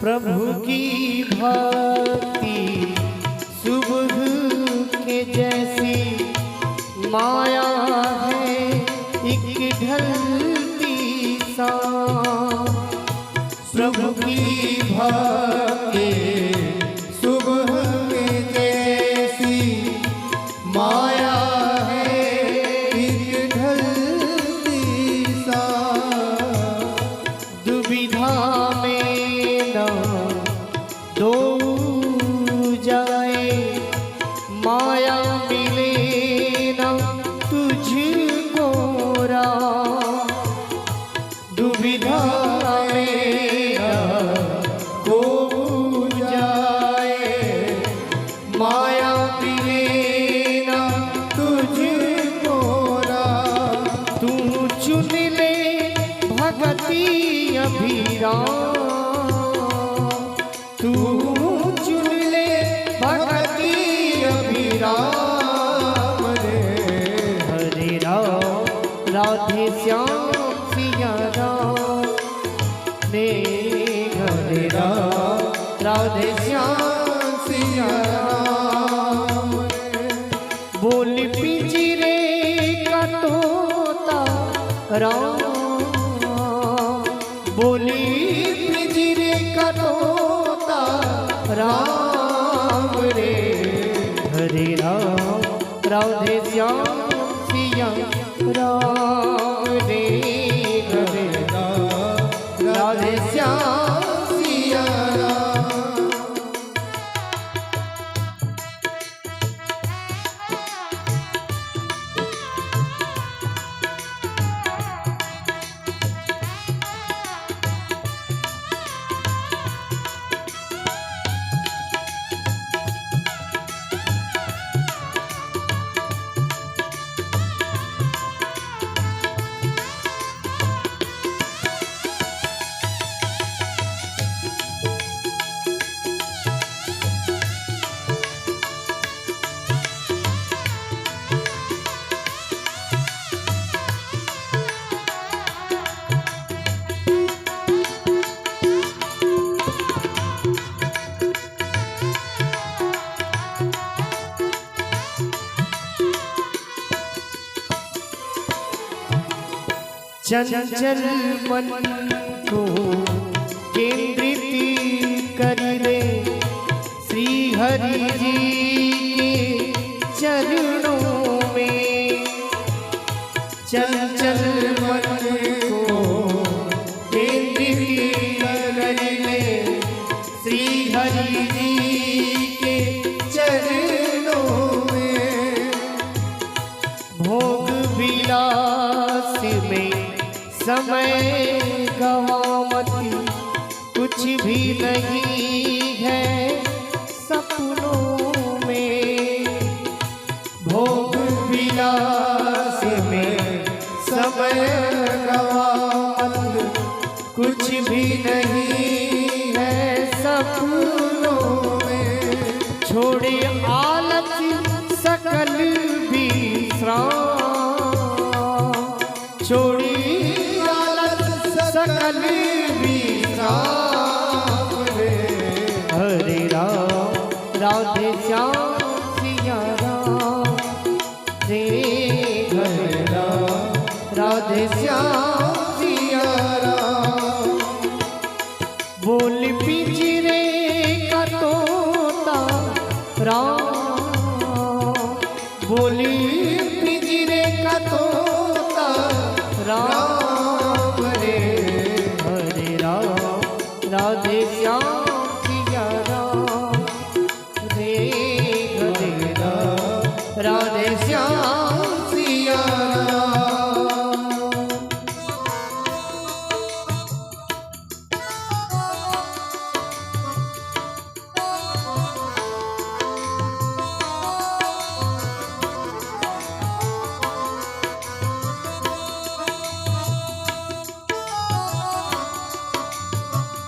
प्रभु की भक्ति सुबह के जैसी माया है एक ढलती सा। प्रभु की भक्ति सुबह के जैसी माया है एक ढलती सा। दुविधा में न दो जाए माया मिले न तुझको रा। दुविधा में दो जाए माया मिले न तुझको रा। तू चुन ले भगति अभिराम, तू चुन ले भगति अभिराम रे। हरे राम राधे श्याम सिया राम रे। हरे राम राधे श्याम सिया राम रे। बोल पिंजरे का तोता राम, बोली पिंजरे का तोता राम रे। हरे राम राधे श्याम सिया राम रे। हरे राम राधे श्याम सिया राम। चंचल मन को केंद्रित कर ले श्री हरि जी के चरणों में। चंचल मन को केंद्रित कर ले श्री हरि जी के चरणों में। भोग विलास में समय गवामती कुछ भी नहीं है सपनों में। भोग विलास में समय गवामती कुछ भी नहीं है सपनों में। छोड़े आलस सकल विश्राम, छोड़ी सकल विश्राम रे। हरे राम राधे श्याम सिया राम रे। हरे राम राधे श्याम सिया राम। बोल पिंजरे का तोता राम, बोली पिंजरे का तोता राम रे। हरे राम राधे श्याम सिया राम रे। हरे राम राधे